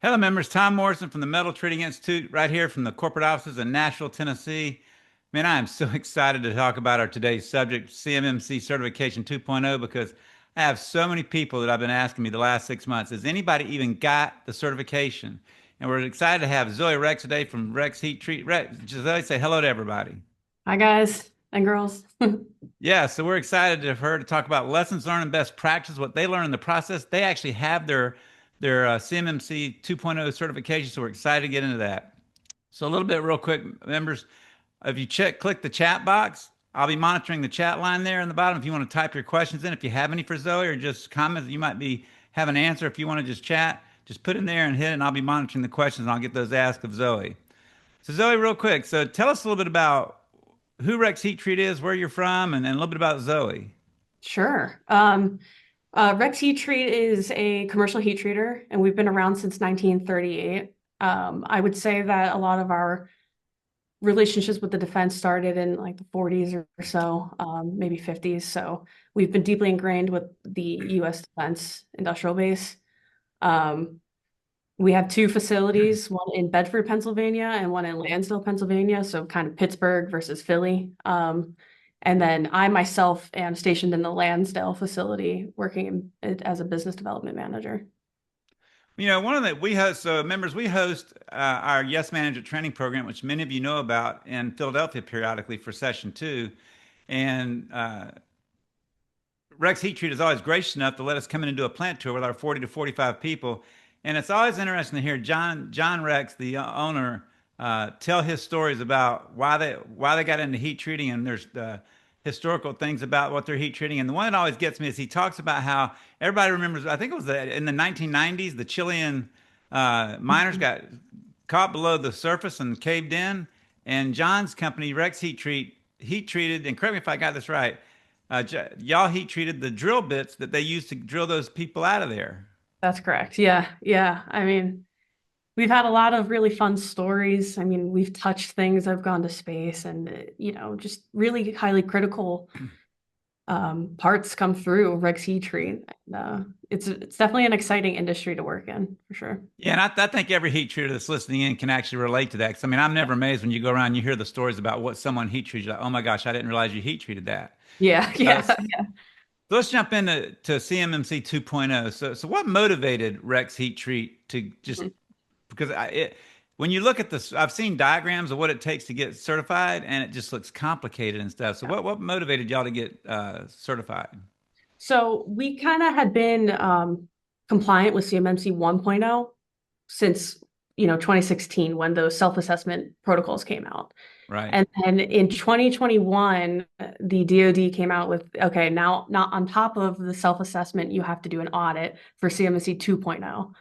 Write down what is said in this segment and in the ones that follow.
Hello, members. Tom Morrison from the Metal Treating Institute, right here from the corporate offices in Nashville, Tennessee. Man, I am so excited to talk about our today's subject, CMMC Certification 2.0, because I have so many people that have been asking me the last 6 months, has anybody even got the certification? And we're excited to have Zoe Rex today from Rex Heat Treat. Rex, Zoe, say hello to everybody. Hi, guys and girls. Yeah, so we're excited to her to talk about lessons learned and best practice, what they learn in the process. They actually have their CMMC 2.0 certification, so we're excited to get into that. So a little bit real quick, members, if you click the chat box, I'll be monitoring the chat line there in the bottom. If you want to type your questions in, if you have any for Zoe or just comments that you might be have an answer, if you want to just chat, just put in there and hit it, and I'll be monitoring the questions and I'll get those asked of Zoe. So Zoe, real quick, so tell us a little bit about who Rex Heat Treat is, where you're from, and a little bit about Zoe. Sure. Rex Heat Treat is a commercial heat treater, and we've been around since 1938. I would say that a lot of our relationships with the defense started in like the 40s or so, maybe 50s. So we've been deeply ingrained with the U.S. defense industrial base. Um, we have two facilities, one in Bedford, Pennsylvania, and one in Lansdale, Pennsylvania. So kind of Pittsburgh versus Philly. And then I myself am stationed in the Lansdale facility, working as a business development manager. One of the we host so members we host our Yes Manager training program, which many of you know about in Philadelphia periodically for session two, and Rex Heat Treat is always gracious enough to let us come in and do a plant tour with our 40 to 45 people. And it's always interesting to hear John Rex, the owner, tell his stories about why they got into heat treating, and there's historical things about what they're heat treating. And the one that always gets me is he talks about how everybody remembers. I think it was in the 1990s, the Chilean miners got caught below the surface and caved in, and John's company, Rex heat treated. And correct me if I got this right, y'all heat treated the drill bits that they used to drill those people out of there. That's correct. Yeah, yeah. I mean, we've had a lot of really fun stories. I mean, we've touched things that have gone to space, and just really highly critical parts come through Rex Heat Treat. And, it's definitely an exciting industry to work in for sure. Yeah, and I think every heat treater that's listening in can actually relate to that. 'Cause, I mean, I'm never amazed when you go around and you hear the stories about what someone heat treated. You're like, oh my gosh, I didn't realize you heat treated that. Yeah, Uh, yeah. so let's jump into CMMC 2.0. So what motivated Rex Heat Treat to just because when you look at this, I've seen diagrams of what it takes to get certified, and it just looks complicated and stuff. So what motivated y'all to get certified? So we kind of had been compliant with CMMC 1.0 since 2016 when those self-assessment protocols came out. Right. And then in 2021, the DoD came out with, okay, now not on top of the self-assessment, you have to do an audit for CMMC 2.0.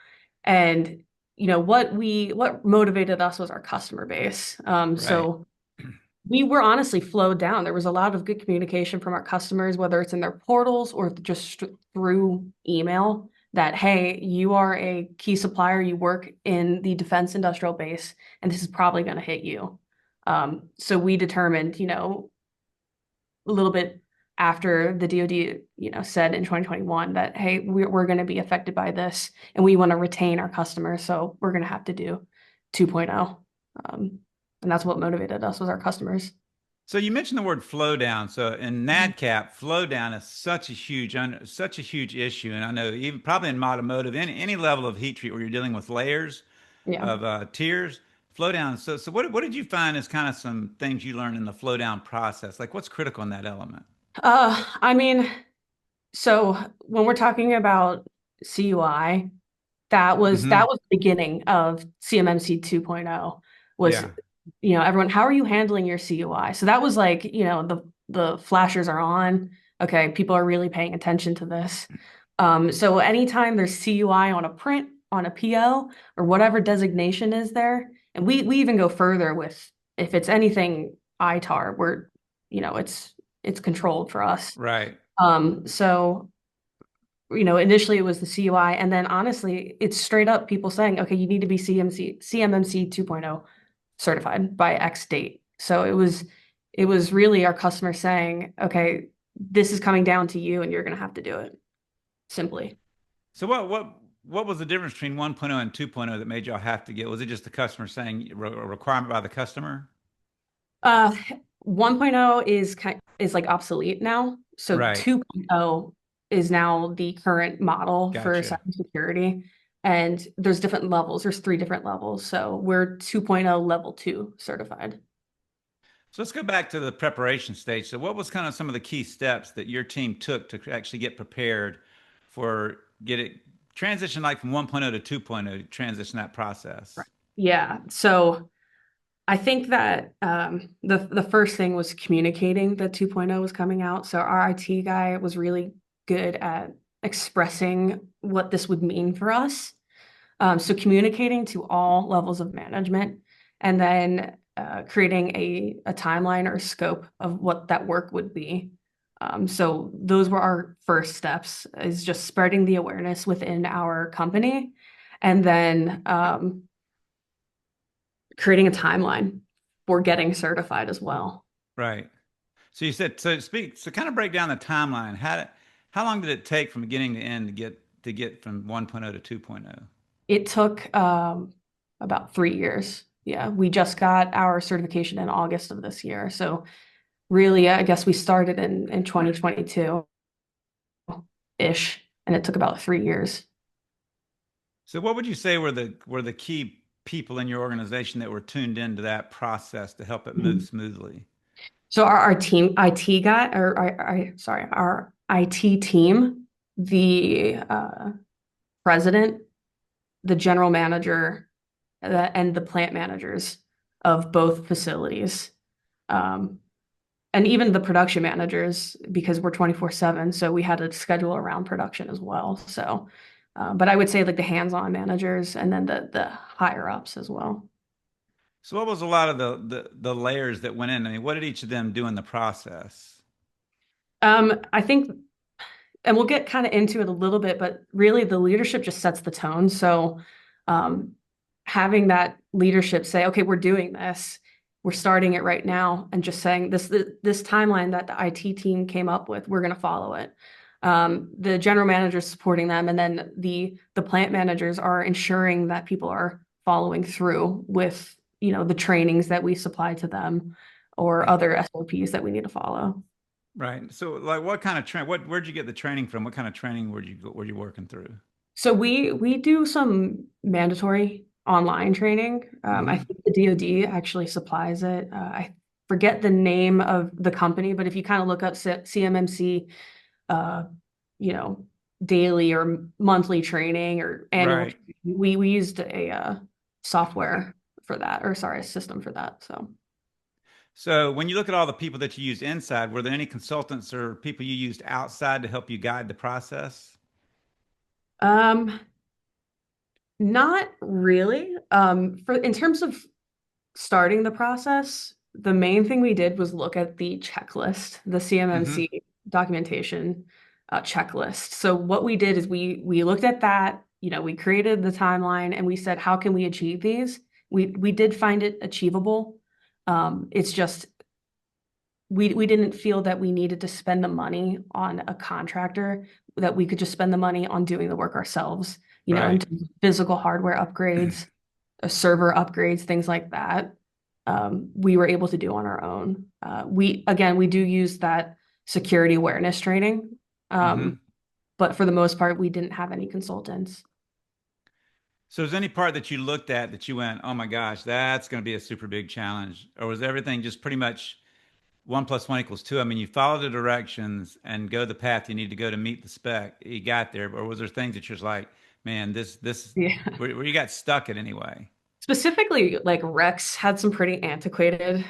And what motivated us was our customer base. Right. So we were honestly flowed down. There was a lot of good communication from our customers, whether it's in their portals or just through email, that, hey, you are a key supplier, you work in the defense industrial base, and this is probably going to hit you. So we determined, a little bit after the DoD, said in 2021 that, hey, we're going to be affected by this, and we want to retain our customers, so we're going to have to do 2.0. And that's what motivated us was our customers. So you mentioned the word flow down. So in Mhm. NADCAP, flow down is such a huge issue, and I know even probably in automotive, any level of heat treat where you're dealing with layers Yeah. of tiers, flow down. So what did you find as kind of some things you learned in the flow down process? Like what's critical in that element? I mean, so when we're talking about CUI, that Hmm. was the beginning of CMMC 2.0 was, Yeah. everyone, how are you handling your CUI? So that was like, the flashers are on. Okay, people are really paying attention to this. So anytime there's CUI on a print, on a PO, or whatever designation is there, and we even go further with if it's anything ITAR, we're, it's controlled for us. Right. So initially it was the CUI, and then honestly, it's straight up people saying, okay, you need to be CMMC 2.0 certified by X date. So it was really our customer saying, okay, this is coming down to you, and you're going to have to do it simply. So what? what was the difference between 1.0 and 2.0 that made y'all have to get? Was it just the customer saying a requirement by the customer? Uh, 1.0 is like obsolete now. So Right. 2.0 is now the current model for Gotcha. cybersecurity. And there's different levels. There's three different levels. So we're 2.0 level 2 certified. So let's go back to the preparation stage. So what was kind of some of the key steps that your team took to actually get prepared for get it transition like from 1.0 to 2.0, transition that Right. process? Yeah. So I think that the first thing was communicating that 2.0 was coming out. So our IT guy was really good at expressing what this would mean for us. So communicating to all levels of management, and then creating a timeline or scope of what that work would be. So those were our first steps, is just spreading the awareness within our company, and then creating a timeline for getting certified as well. Right. So you said so kind of break down the timeline. How long did it take from beginning to end to get from 1.0 to 2.0? It took about 3 years. Yeah, we just got our certification in August of this year. So really, I guess we started in 2022-ish, and it took about 3 years. So what would you say were the key people in your organization that were tuned into that process to help it move Mhm. smoothly? So our team IT guy, or sorry, our IT team, the president, the general manager, and the plant managers of both facilities. Um, and even the production managers, because we're 24/7, so we had to schedule around production as well. So, but I would say like the hands-on managers and then the higher ups as well. So what was a lot of the layers that went in? I mean, what did each of them do in the process? I think, and we'll get kind of into it a little bit, but really the leadership just sets the tone. So, um, having that leadership say, okay, we're doing this, we're starting it right now, and just saying this timeline that the IT team came up with, we're going to follow it. The general managers supporting them, and then the plant managers are ensuring that people are following through with, the trainings that we supply to them or other SOPs that we need to follow. Right. So like what kind of where'd you get the training from? What kind of training were you working through? So we do some mandatory online training. I Hmm. think the DoD actually supplies it. I forget the name of the company, but if you kind of look up CMMC, uh, you know, daily or monthly training or annual, Right. we used a software for that, or sorry, a system for that. So. So when you look at all the people that you used inside, were there any consultants or people you used outside to help you guide the process? Um, Not really. For in terms of starting the process, the main thing we did was look at the checklist, the Hmm. CMMC documentation checklist. So what we did is we looked at that, we created the timeline and we said, how can we achieve these? We did find it achievable. It's just we didn't feel that we needed to spend the money on a contractor, that we could just spend the money on doing the work ourselves, in Right. terms of physical hardware upgrades, server upgrades, things like that. We were able to do on our own. We do use that security awareness training. Um, Hmm. but for the most part, we didn't have any consultants. So is there any part that you looked at that you went, oh my gosh, that's going to be a super big challenge? Or was everything just pretty much 1 + 1 = 2? I mean, you follow the directions and go the path you need to go to meet the spec. You got there, or was there things that you're just like, man, this Yeah. where you got stuck at anyway? Specifically, like Rex had some pretty antiquated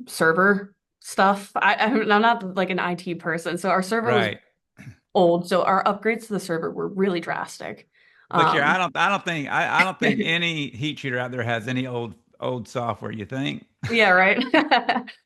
server stuff. I'm not like an IT person, so our server was Right. old. So our upgrades to the server were really drastic. Look here, Um, I don't think any heat treater out there has any old software. You think? yeah, right.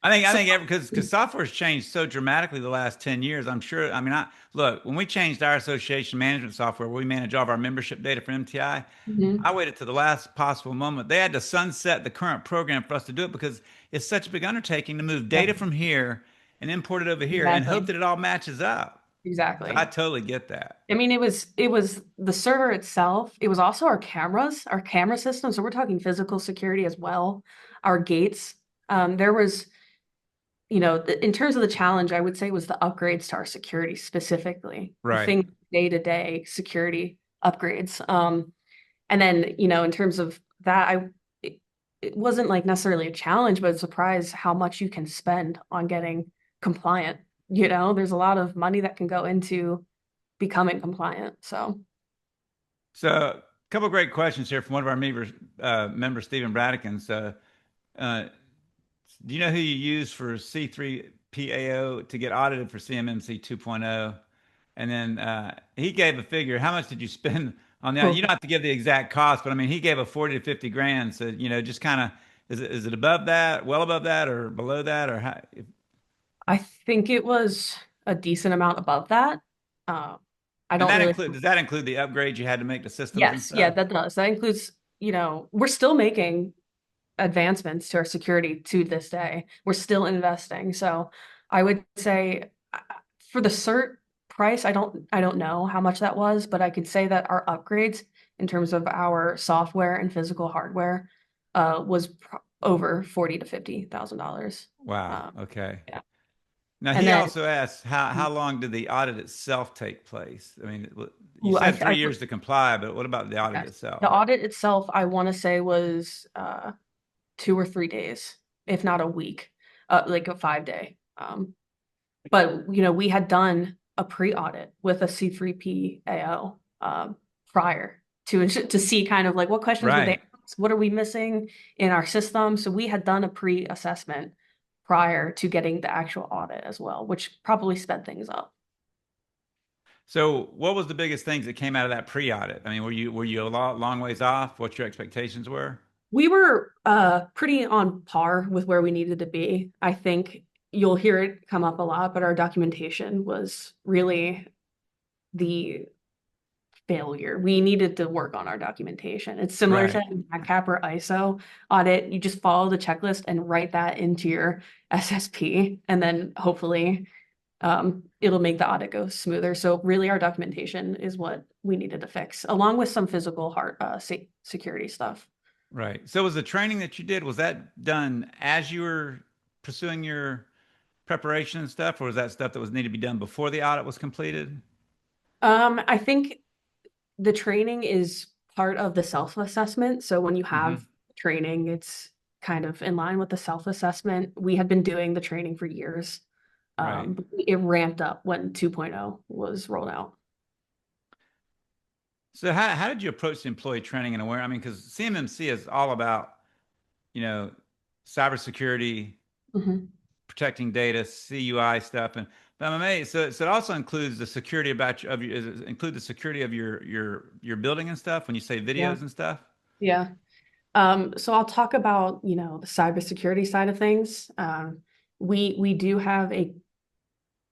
I So, think because software's changed so dramatically the last 10 years. I'm sure. I mean, I look when we changed our association management software, where we manage all of our membership data for MTI. I mhm, waited to the last possible moment. They had to sunset the current program for us to do it because it's such a big undertaking to move yeah, data from here and import it over here and hope exactly. that it all matches up. I Exactly. totally get that. I mean, it was the server itself. It was also our cameras, our camera system. So we're talking physical security as well. Our gates. There was, in terms of the challenge, I would say was the upgrades to our security specifically, the Right. thing day-to-day security upgrades. And then, in terms of that, it wasn't like necessarily a challenge, but a surprise how much you can spend on getting compliant. There's a lot of money that can go into becoming compliant. So So, a couple of great questions here from one of our members, Stephen Bradickin. So, uh, do you know who you use for C3PAO to get audited for CMMC 2.0? And then he gave a figure. How much did you spend on the audit? You don't have to give the exact cost, but I mean, he gave a 40 to 50 grand. So, just kind of, is it above that, well above that, or below that, or how? I think it was a decent amount above that. Uh, I And don't really. does that include the upgrades you had to make to systems and Yes, yeah, stuff? that does. That includes, we're still making advancements to our security to this day. We're still investing. So I would say for the cert price, I don't know how much that was, but I could say that our upgrades in terms of our software and physical hardware was over 40 to $50,000. Wow. Um, Okay. yeah. Now And he then also asked how long did the audit itself take place? I mean, you ooh, said 3 years to comply, but what about the audit yes. itself? The audit itself, I want to say was 2 or 3 days, if not a week, like a 5 day. But we had done a pre-audit with a C3PAO prior to see kind of like what questions would they Right. ask, what are we missing in our system. So we had done a pre-assessment prior to getting the actual audit as well, which probably sped things up. So, what was the biggest things that came out of that pre-audit? I mean, were you a long ways off? What your expectations were? We were pretty on par with where we needed to be. I think you'll hear it come up a lot, but our documentation was really the failure. We needed to work on our documentation. It's similar to Right. NACAP or ISO audit. You just follow the checklist and write that into your SSP, and then hopefully it'll make the audit go smoother. So really, our documentation is what we needed to fix, along with some physical hard security stuff. Right. So, was the training that you did was that done as you were pursuing your preparation and stuff, or was that stuff that was needed to be done before the audit was completed? I think the training is part of the self-assessment. So when you Hmm. have training, it's kind of in line with the self-assessment. We had been doing the training for years. Right. But it ramped up when 2.0 was rolled out. So, how did you approach the employee training and awareness? I mean, because CMMC is all about you know cybersecurity, Mhm. protecting data, CUI stuff, and but I'm amazed. So it also includes the security does it include the security of your building and stuff when you say Yeah, videos and stuff? yeah. So I'll talk about, the cybersecurity side of things. We do have a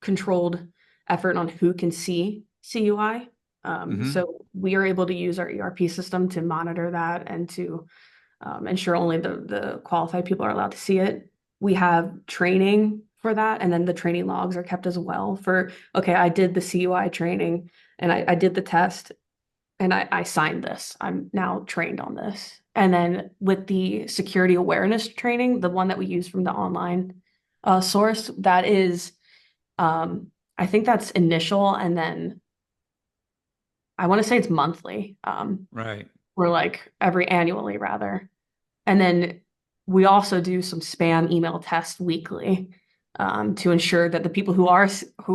controlled effort on who can see CUI. Hmm. So we are able to use our ERP system to monitor that and to ensure only the qualified people are allowed to see it. We have training for that, and then the training logs are kept as well for, okay, I did the CUI training and I did the test and I signed this. I'm now trained on this. And then with the security awareness training, the one that we use from the online source, that is, I think that's initial, and then I want to say it's monthly, Right. or like every annually rather. And then we also do some spam email tests weekly to ensure that the people who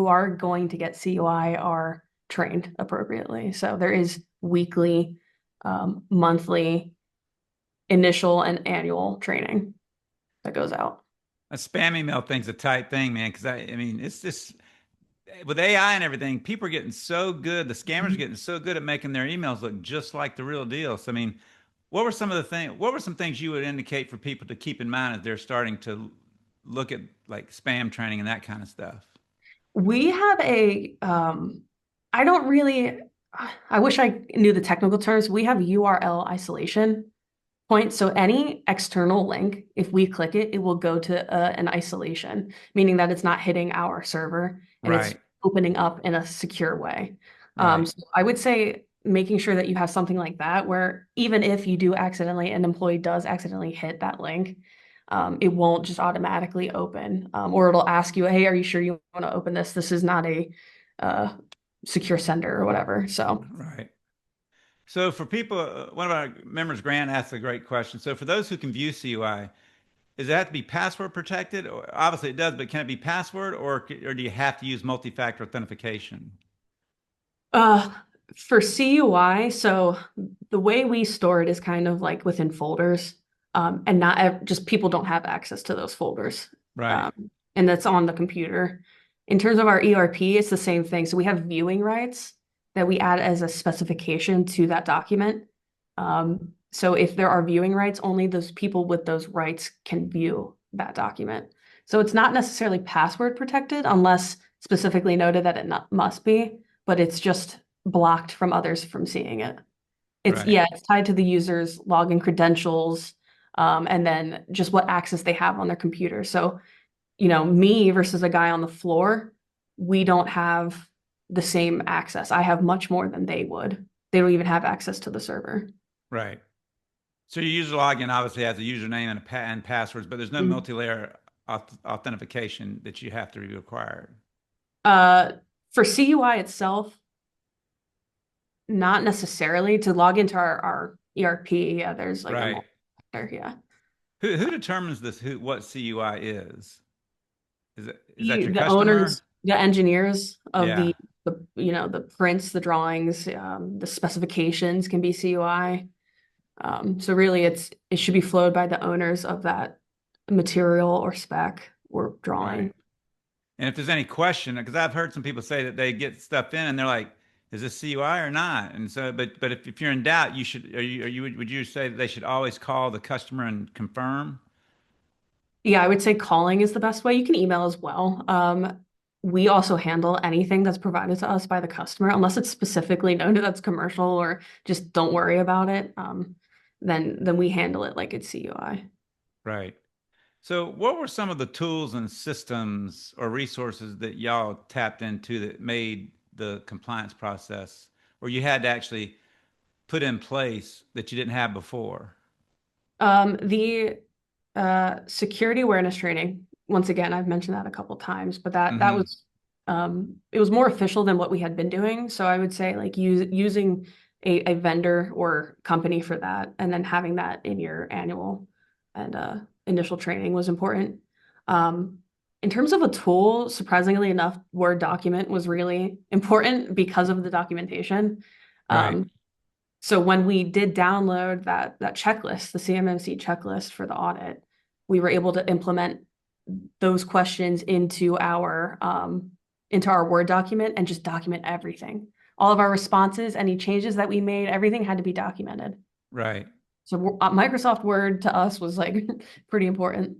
are going to get CUI are trained appropriately. So there is weekly, monthly, initial, and annual training that goes out. A spam email thing's a tight thing, man. Because I mean, it's just with AI and everything, people are getting so good. The scammers are getting so good at making their emails look just like the real deal. So I mean, what were some things you would indicate for people to keep in mind as they're starting to look at like spam training and that kind of stuff? We have I don't really, I wish I knew the technical terms. We have URL isolation point. So any external link, if we click it, it will go to an isolation, meaning that it's not hitting our server and it's Right. opening up in a secure way. Right. So I would say making sure that you have something like that where even if you do accidentally, an employee does accidentally hit that link, it won't just automatically open, or it'll ask you, "Hey, are you sure you want to open this? This is not a uh, secure sender or whatever." So, Right. So for people, one of our members, Grant, asked a great question. So for those who can view CUI, does it have to be password protected? Or, obviously it does, but can it be password or do you have to use multi-factor authentication? uh, for CUI, so the way we store it is kind of like within folders, and not just people don't have access to those folders, Right. um, and that's on the computer. In terms of our ERP, it's the same thing. So we have viewing rights that we add as a specification to that document. So if there are viewing rights, only those people with those rights can view that document. So it's not necessarily password protected unless specifically noted that it not, must be, but it's just blocked from others from seeing it. Right. Yeah, it's tied to the user's login credentials, and then just what access they have on their computer. So, me versus a guy on the floor, we don't have the same access. I have much more than they would. They don't even have access to the server. Right. So your user login obviously has a username and and passwords, but there's no Mm. multi-layer authentication that you have to be required. Uh, for CUI itself, not necessarily to log into our ERP. Yeah, there's like a Right. multi-factor. Yeah. Who determines this? Who what CUI is? Is that your The customer? owners, the engineers of Yeah. the prints, the drawings, the specifications can be CUI. So really it should be flowed by the owners of that material or spec or Right. drawing. And if there's any question, because I've heard some people say that they get stuff in and they're like, "Is this CUI or not?" And so, but if you're in doubt, you should. Are you would you say that they should always call the customer and confirm? Yeah, I would say calling is the best way. You can email as well. We also handle anything that's provided to us by the customer, unless it's specifically noted that's commercial or just don't worry about it. Then we handle it like it's CUI. Right. So, what were some of the tools and systems or resources that y'all tapped into that made the compliance process, or you had to actually put in place that you didn't have before? The security awareness training. Once again, I've mentioned that a couple times, but that Hmm. was it was more official than what we had been doing. So I would say like using a vendor or company for that, and then having that in your annual and initial training was important. Um, in terms of a tool, surprisingly enough, Word document was really important because of the documentation. Right. Um, so when we did download that checklist, the CMMC checklist for the audit, we were able to implement those questions into our Word document and just document everything. All of our responses, any changes that we made, everything had to be documented. Right. So Microsoft Word to us was like pretty important.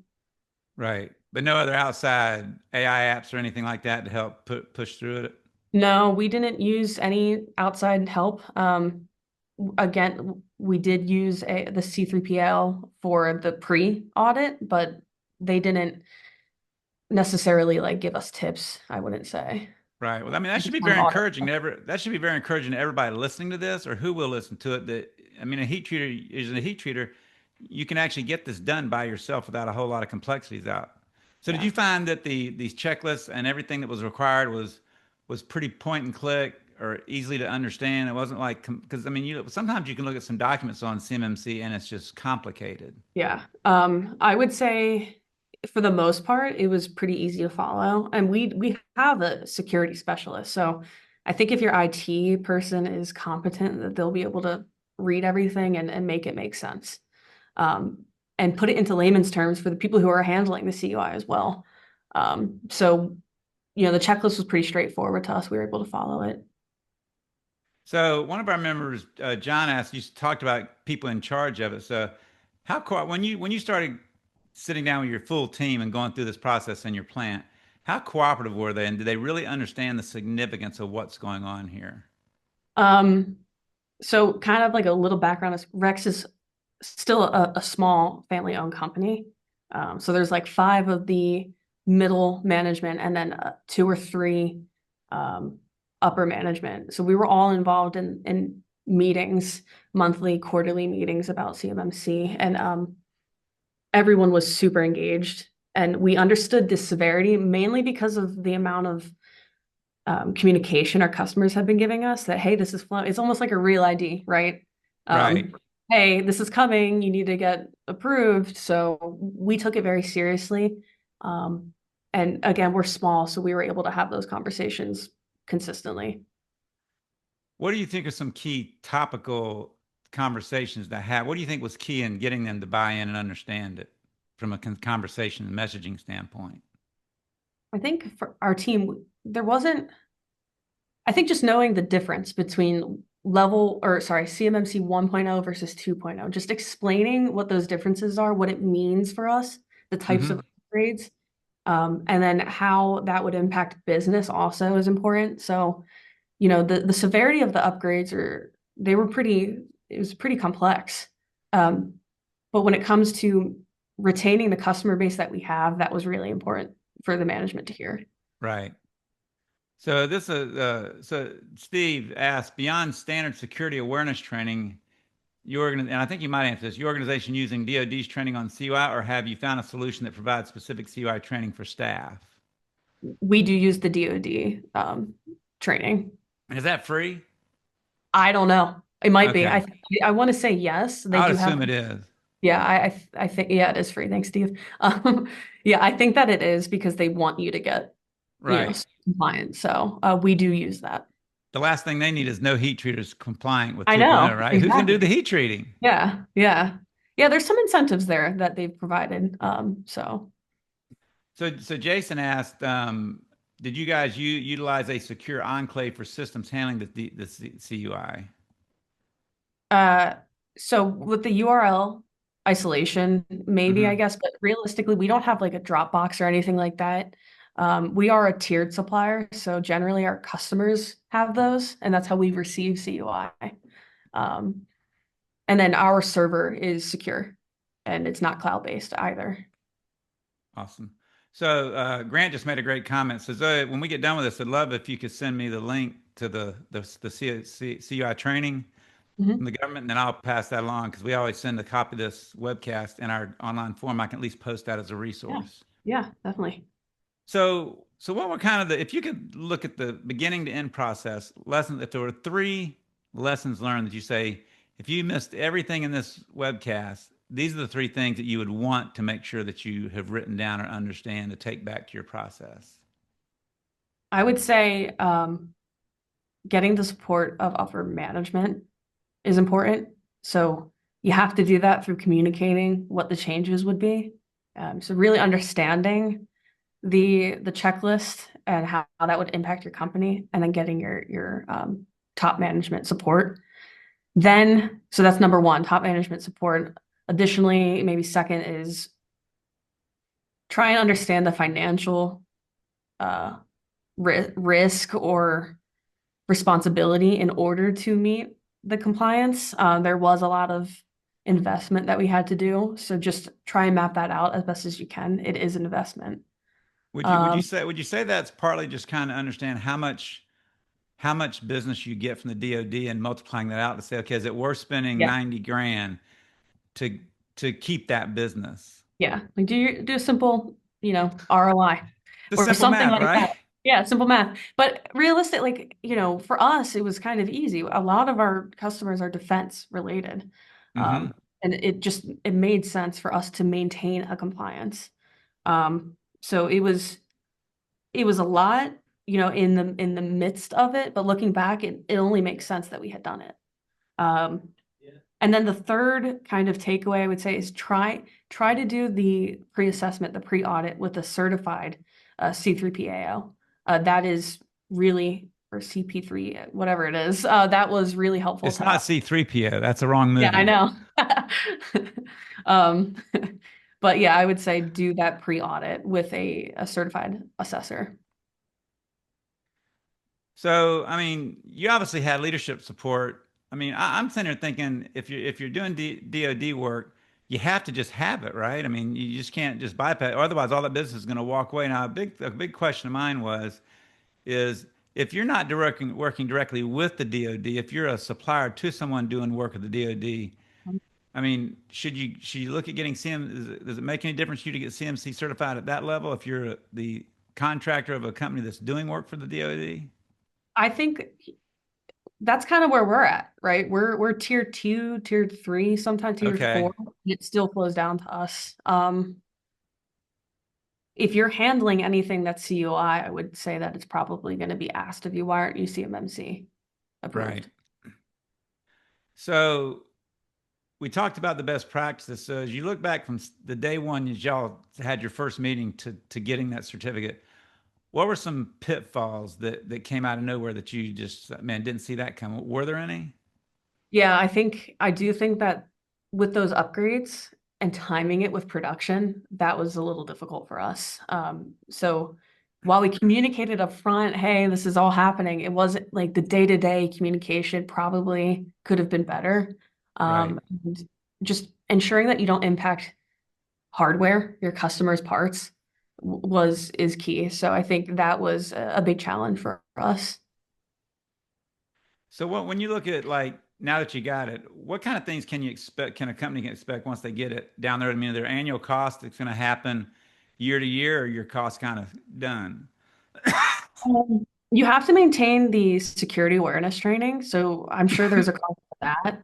Right. But no other outside AI apps or anything like that to help push through it. No, we didn't use any outside help. Again, we did use the C3PL for the pre-audit, but they didn't necessarily like give us tips, I wouldn't say. Right. Well, I mean, that should Just be on very audit. encouraging to that should be very encouraging to everybody listening to this or who will listen to it. That I mean, a heat treater using a heat treater, you can actually get this done by yourself without a whole lot of complexities out. So, did Yeah. you find that these checklists and everything that was required was pretty point and click or easily to understand? It wasn't like because I mean, sometimes you can look at some documents on CMMC and it's just complicated. Yeah. I would say for the most part, it was pretty easy to follow. And we have a security specialist. So I think if your IT person is competent, that they'll be able to read everything and make it make sense. Um, and put it into layman's terms for the people who are handling the CUI as well. So, the checklist was pretty straightforward to us. We were able to follow it. So one of our members, John, asked you talked about people in charge of it. So when you started sitting down with your full team and going through this process in your plant, how cooperative were they, and did they really understand the significance of what's going on here? Um, so kind of like a little background is Rex is still a small family-owned company. So there's like five of the middle management and then two or three um, upper management. So we were all involved in meetings, monthly, quarterly meetings about CMMC, and everyone was super engaged. And we understood the severity mainly because of the amount of communication our customers have been giving us that, hey, this is flow. It's almost like a real ID, right? Right. Hey, this is coming. You need to get approved. So we took it very seriously. Um, and again, we're small, so we were able to have those conversations consistently. What do you think are some key topical conversations to have? What do you think was key in getting them to buy in and understand it from a conversation and messaging standpoint? I think for our team, there wasn't, I think just knowing the difference between CMMC 1.0 versus 2.0, just explaining what those differences are, what it means for us, the types Hmm. of upgrades, and then how that would impact business also is important. So, the severity of the upgrades it was pretty complex. Um, but when it comes to retaining the customer base that we have, that was really important for the management to hear. Right. So this is so Steve asked, beyond standard security awareness training, and I think you might answer this, your organization using DoD's training on CUI, or have you found a solution that provides specific CUI training for staff? We do use the DoD training. Is that free? I don't know. It might be. Okay. I want to say yes. They I would do have. assume it is. Yeah, I think yeah, it is free. Thanks, Steve. Yeah, I think that it is because they want you to get, Right. compliant. So we do use that. The last thing they need is no heat treaters compliant with I 2.0, know right? Who's going to do the exactly. heat treating? Yeah, yeah, yeah. There's some incentives there that they've provided. So So Jason asked, did you guys utilize a secure enclave for systems handling the CUI? Uh, so with the URL isolation, maybe I Hmm. guess, but realistically, we don't have like a Dropbox or anything like that. We are a tiered supplier, so generally our customers have those, and that's how we receive CUI. Um, and then our server is secure, and it's not cloud-based either. Awesome. So Grant just made a great comment. Says, when we get done with this, I'd love if you could send me the link to the CUI training from Mhm. the government, and then I'll pass that along because we always send a copy of this webcast in our online form. I can at least post that as a Yeah, resource. yeah, definitely. So what were kind of if you could look at the beginning to end process lessons, if there were three lessons learned that you say, if you missed everything in this webcast, these are the three things that you would want to make sure that you have written down or understand to take back to your process. I would say getting the support of upper management is important. So you have to do that through communicating what the changes would be. So really understanding the checklist and how that would impact your company, and then getting your top management support. Then, so that's number one, top management support. Additionally, maybe second is try and understand the financial uh, risk or responsibility in order to meet the compliance. There was a lot of investment that we had to do, so just try and map that out as best as you can. It is an investment. Would you Um, say that's partly just kind of understand how much business you get from the DoD and multiplying that out to say, okay, is it worth spending yeah, 90 grand to keep that business? yeah. Like do a simple, ROI The or simple something math, like right? that. Yeah, simple math. But realistic, like, for us, it was kind of easy. A lot of our customers are defense related. Hmm. Um, and it made sense for us to maintain a compliance. So it was a lot, in the midst of it, but looking back, it only makes sense that we had done it. Um, and then the third kind of takeaway I would say is try to do the pre-assessment, the pre-audit with a certified C3PAO. That is really, or CP3, whatever it is. That was really helpful It's to not us. C3PO. That's a wrong Yeah, I movie. know. Um, but yeah, I would say do that pre-audit with a certified assessor. So, I mean, you obviously had leadership support. I mean, I'm sitting here thinking if you're doing DoD work, you have to just have it, right? I mean, you just can't just bypass. Otherwise, all that business is going to walk away. Now, a big question of mine is if you're not working directly with the DoD, if you're a supplier to someone doing work with the DoD, I mean, should you look at getting does it make any difference to you to get CMC certified at that level if you're the contractor of a company that's doing work for the DoD? I think that's kind of where we're at, right? We're tier two, tier three, sometimes tier Okay, four. It still flows down to us. If you're handling anything that's CUI, I would say that it's probably going to be asked of you. Why aren't you CMMC right. approved? So we talked about the best practices. So as you look back from the day one, as y'all had your first meeting to getting that certificate, what were some pitfalls that came out of nowhere that you just, man, didn't see that coming? Were there any? Yeah, I do think that with those upgrades and timing it with production, that was a little difficult for us. So while we communicated up front, hey, this is all happening, it wasn't like the day-to-day communication probably could have been better. Right. And just ensuring that you don't impact hardware, your customers' parts is key. So I think that was a big challenge for us. So when you look at like now that you got it, what kind of things can you expect? Can a company can expect once they get it down there? I mean, their annual cost that's going to happen year to year, or your cost kind of done? You have to maintain the security awareness training, so I'm sure there's a cost for that.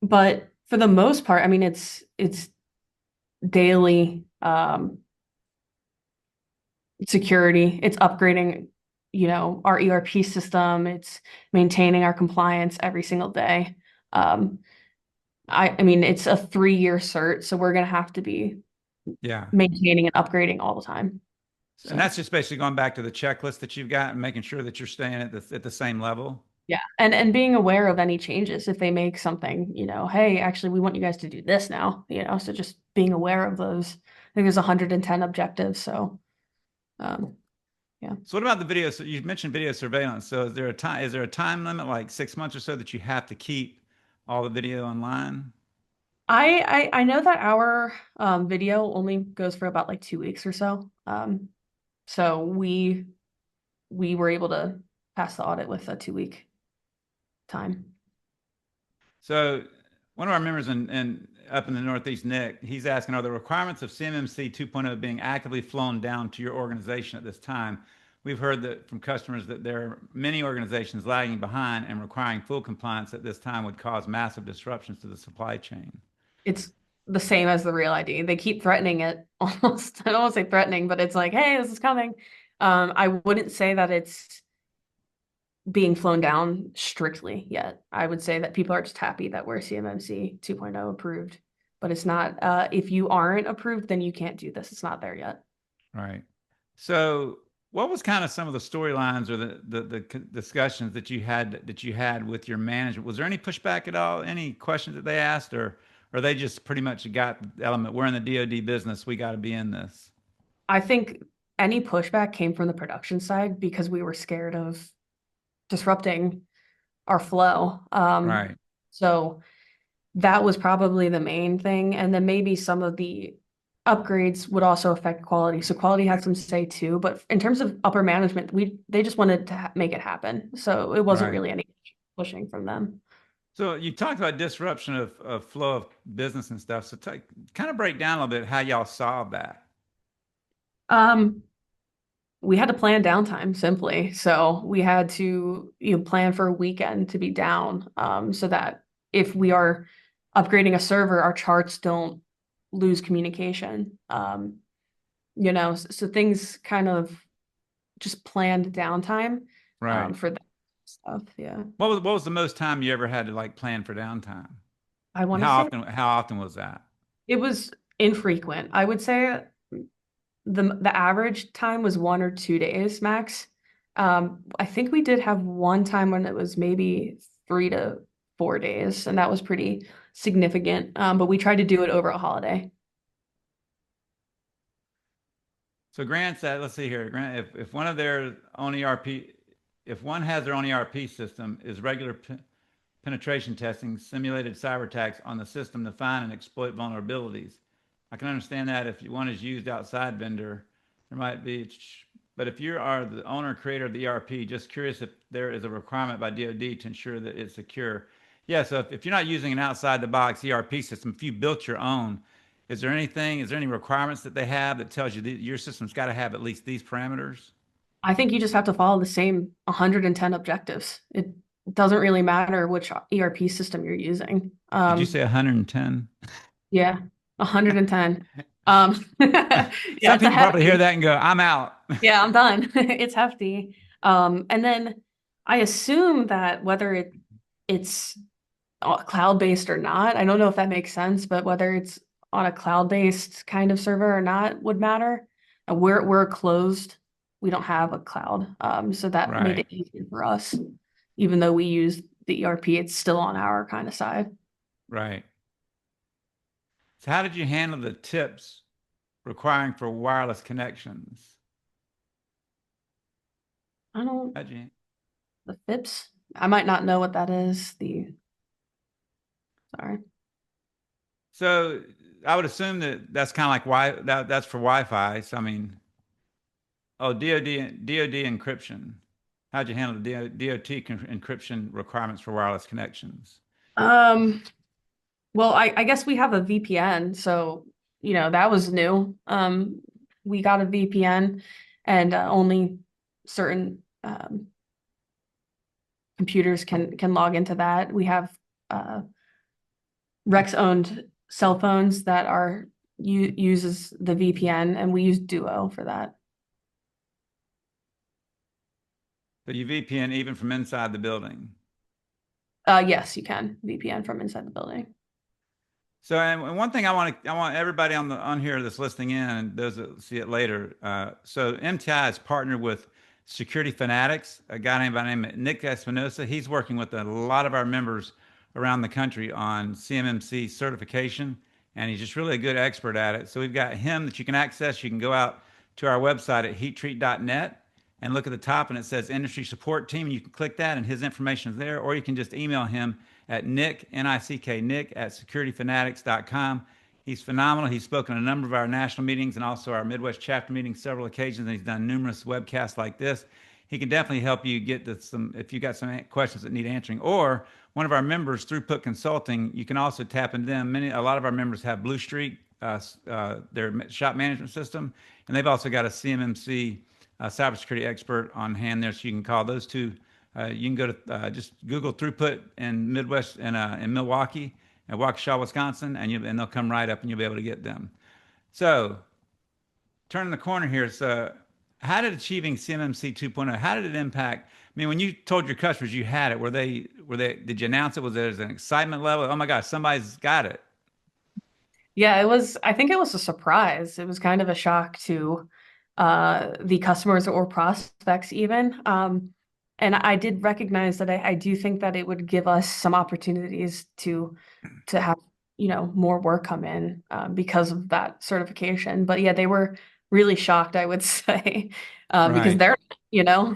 But for the most part, I mean, it's daily security. It's upgrading, our ERP system. It's maintaining our compliance every single day. Um, I mean, it's a 3-year cert, so we're gonna have to be Yeah. maintaining and upgrading all the time. And So. that's just basically going back to the checklist that you've got and making sure that you're staying at the same level. Yeah. And being aware of any changes if they make something, hey, actually we want you guys to do this now, so just being aware of those. I think there's 110 objectives. So um yeah. So what about the video? So you mentioned video surveillance. So is there a time limit, like 6 months or so, that you have to keep all the video online? I know that our video only goes for about like 2 weeks or so. So we were able to pass the audit with a 2-week time. So one of our members in up in the Northeast, Nick, he's asking, are the requirements of CMMC 2.0 being actively flown down to your organization at this time? We've heard that from customers that there are many organizations lagging behind and requiring full compliance at this time would cause massive disruptions to the supply chain. It's the same as the real ID. They keep threatening it almost. I don't want to say threatening, but it's like, hey, this is coming. I wouldn't say that it's being flown down strictly yet. I would say that people are just happy that we're CMMC 2.0 approved, but it's not, if you aren't approved, then you can't do this. It's not there yet. Right. So, what was kind of some of the storylines or discussions that you had with your management? Was there any pushback at all? Any questions that they asked, or they just pretty much got the element? We're in the DoD business. We got to be in this. I think any pushback came from the production side because we were scared of disrupting our flow. Right. So that was probably the main thing. And then maybe some of the upgrades would also affect quality. So quality had some say too. But in terms of upper management, they just wanted to make it happen. So it wasn't Right. really any pushing from them. So you talked about disruption of flow of business and stuff. So kind of break down a little bit how y'all solve that. Um, we had to plan downtime simply. So we had to, plan for a weekend to be down, so that if we are upgrading a server, our charts don't lose communication. So things kind of just planned downtime, Right. for that stuff. Yeah. What was the most time you ever had to like plan for downtime? I And want to say how often was that? it was infrequent. I would say the average time was 1 or 2 days max. I think we did have one time when it was maybe 3 to 4 days, and that was pretty significant. But we tried to do it over a holiday. So Grant said, let's see here. Grant, if one of their own ERP, if one has their own ERP system, is regular penetration testing, simulated cyber attacks on the system to find and exploit vulnerabilities. I can understand that if one is used outside vendor, there might be but if you are the owner or creator of the ERP, just curious if there is a requirement by DoD to ensure that it's secure. Yeah, so if you're not using an outside the box ERP system, if you built your own, is there any requirements that they have that tells you that your system's got to have at least these parameters? I think you just have to follow the same 110 objectives. It doesn't really matter which ERP system you're using. Did you say 110? Yeah, 110. Yeah, Some it's a people probably hear hefty. that and go, I'm out. Yeah, I'm done. It's hefty. And then I assume that whether it's cloud-based or not, I don't know if that makes sense, but whether it's on a cloud-based kind of server or not would matter. And we're closed. We don't have a cloud. So that made Right, it easier for us. Even though we use the ERP, it's still on our kind of side. right. So how did you handle the tips requiring for wireless connections? I don't, How'd you, the FIPS, I might not know what that is. Sorry. so I would assume that that's kind of like that's for Wi-Fi. So I mean, oh, DoD encryption. How'd you handle the DOT encryption requirements for wireless connections? Um, Well, I guess we have a VPN, so that was new. We got a VPN, and only certain computers can log into that. We have uh, Rex-owned cell phones that are uses the VPN, and we use Duo for that. So you VPN even from inside the building. Yes, you can VPN from inside the building. So, and one thing I want everybody on here that's listening in and those that see it later. So MTI has partnered with Security Fanatics, a guy named by the name of Nick Espinosa. He's working with a lot of our members around the country on CMMC certification, and he's just really a good expert at it. So we've got him that you can access. You can go out to our website at heattreat.net and look at the top, and it says Industry Support Team, and you can click that, and his information is there, or you can just email him at Nick, N-I-C-K, Nick at securityfanatics.com. He's phenomenal. He's spoken at a number of our national meetings and also our Midwest chapter meetings several occasions, and he's done numerous webcasts like this. He can definitely help you get some, if you got some questions that need answering, or one of our members, Throughput Consulting, you can also tap into them. A lot of our members have Blue Streak, their shop management system, and they've also got a CMMC cybersecurity expert on hand there, so you can call those two. You can go to just Google Throughput in Midwest in Milwaukee and Waukesha, Wisconsin, and they'll come right up, and you'll be able to get them. So, turning the corner here. So, how did achieving CMMC 2.0? How did it impact? I mean, when you told your customers you had it, did you announce it? Was there an excitement level? Oh my gosh, somebody's got it. Yeah, I think it was a surprise. It was kind of a shock to the customers or prospects even. And I did recognize that I do think that it would give us some opportunities to have, more work come in because of that certification. But yeah, they were really shocked, I would say, because Right. they're, you know,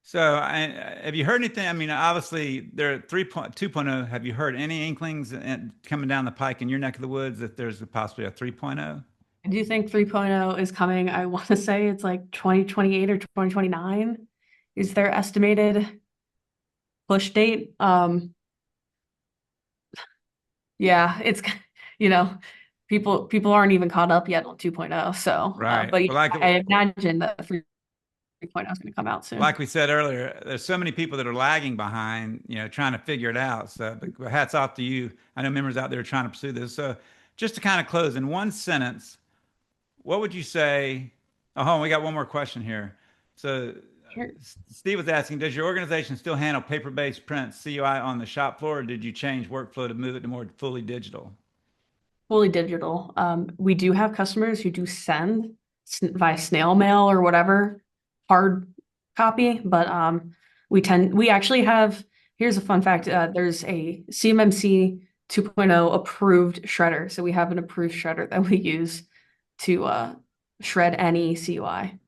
So, have you heard anything? I mean, obviously, there are 3.2.0. Have you heard any inklings coming down the pike in your neck of the woods that there's possibly a 3.0? I do think 3.0 is coming. I want to say it's like 2028 or 2029 is their estimated push date. Yeah, it's you know, people aren't even caught up yet on 2.0. So, Right. but yeah, Well, like I imagine that 3.0 is going to come out soon. like we said earlier, there's so many people that are lagging behind, trying to figure it out. So, but hats off to you. I know members out there are trying to pursue this. So, just to kind of close in one sentence, what would you say? Oh, hold on, we got one more question here. So, Sure. Steve was asking, does your organization still handle paper-based prints, CUI on the shop floor, or did you change workflow to move it to more fully digital? Fully digital. We do have customers who do send via snail mail or whatever hard copy, but we actually have, here's a fun fact, there's a CMMC 2.0 approved shredder. So we have an approved shredder that we use to shred any CUI.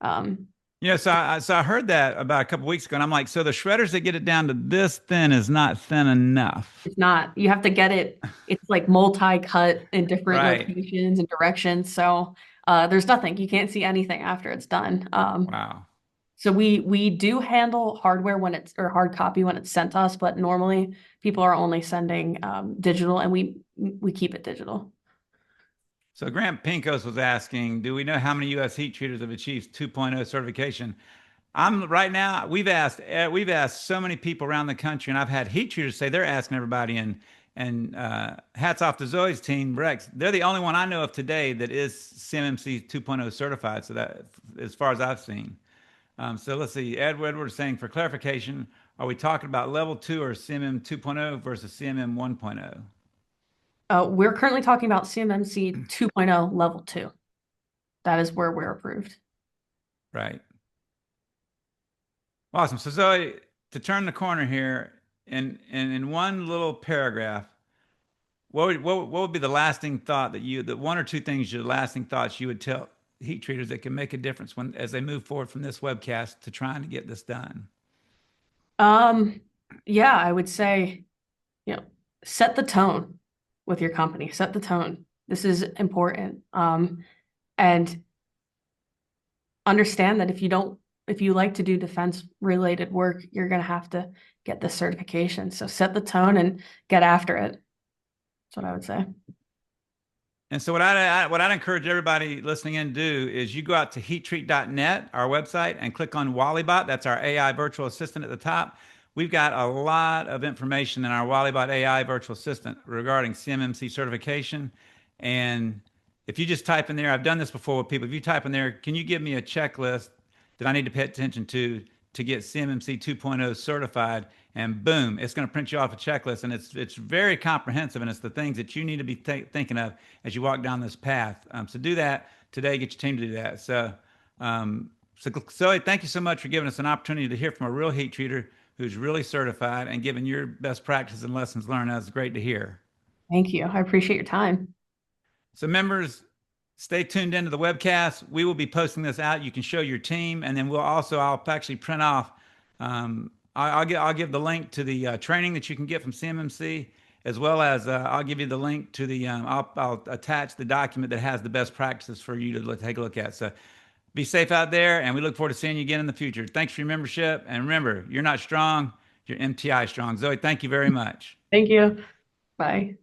Um, So I heard that about a couple weeks ago, and I'm like, so the shredders that get it down to this thin is not thin enough. it's not, you have to get it, it's like multi-cut in different Right. locations and directions. So There's nothing. You can't see anything after it's done. Wow. So we do handle hardware when it's or hard copy when it's sent to us, but normally people are only sending digital, and we keep it digital. So Grant Pincos was asking, do we know how many U.S. heat treaters have achieved 2.0 certification? I'm right now. We've asked so many people around the country, and I've had heat treaters say they're asking everybody. And hats off to Zoe's team, Rex. They're the only one I know of today that is CMMC 2.0 certified. So that, as far as I've seen. So let's see. Edward is saying for clarification, are we talking about level two or CMM 2.0 versus CMM 1.0? We're currently talking about CMMC 2.0 level 2. That is where we're approved. Right. Awesome. So Zoe, to turn the corner here, in one little paragraph, what would be the lasting thought the one or two things, your lasting thoughts you would tell heat treaters that can make a difference when as they move forward from this webcast to trying to get this done? Um, yeah, I would say, you know, set the tone with your company. Set the tone. This is important. And understand that if you like to do defense related work, you're going to have to get the certification. So set the tone and get after it. That's what I would say. And so what I'd encourage everybody listening in to do is you go out to heattreat.net, our website, and click on Wallybot. That's our AI virtual assistant at the top. We've got a lot of information in our Wallybot AI virtual assistant regarding CMMC certification. And if you just type in there, I've done this before with people. If you type in there, can you give me a checklist that I need to pay attention to get CMMC 2.0 certified? And boom, it's going to print you off a checklist, and it's very comprehensive, and it's the things that you need to be thinking of as you walk down this path. So do that today. Get your team to do that. So Zoe, thank you so much for giving us an opportunity to hear from a real heat treater who's really certified and giving your best practices and lessons learned. That's great to hear. Thank you. I appreciate your time. So members, stay tuned into the webcast. We will be posting this out. You can show your team, and then I'll actually print off. I'll give the link to the training that you can get from CMMC, as well as I'll give you the link to I'll attach the document that has the best practices for you to take a look at. So be safe out there, and we look forward to seeing you again in the future. Thanks for your membership, and remember, you're not strong, you're MTI strong. Zoe, thank you very much. Thank you. Bye.